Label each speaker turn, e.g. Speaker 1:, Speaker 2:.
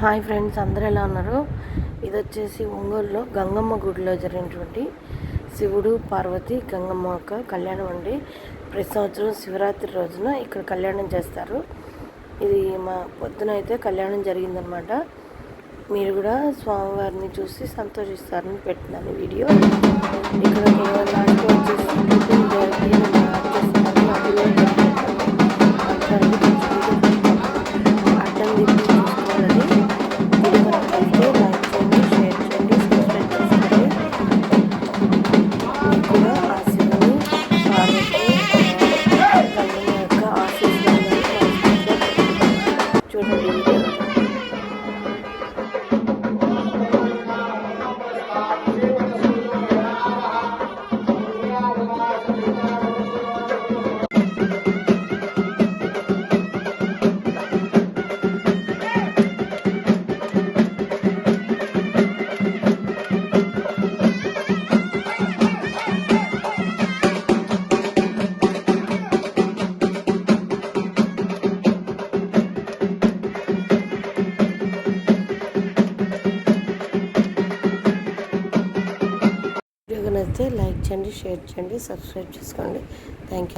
Speaker 1: Hi friends, అందరూ ఎలా ఉన్నారు? ఇది వచ్చేసి ఒంగోలులో గంగమ్మ గుడిలో జరిగినటువంటి శివుడు పార్వతి గంగమ్మ యొక్క కళ్యాణం అండి. ప్రతి సంవత్సరం శివరాత్రి రోజున ఇక్కడ కళ్యాణం చేస్తారు. ఇది మా పొద్దున అయితే కళ్యాణం జరిగిందనమాట. మీరు కూడా స్వామివారిని చూసి సంతోషిస్తారని పెట్టినాను వీడియో. ఇక్కడ లాస్ట్ వచ్చేసి వీడియో నచ్చితే లైక్ చేయండి, షేర్ చేయండి, సబ్స్క్రైబ్ చేసుకోండి. Thank you.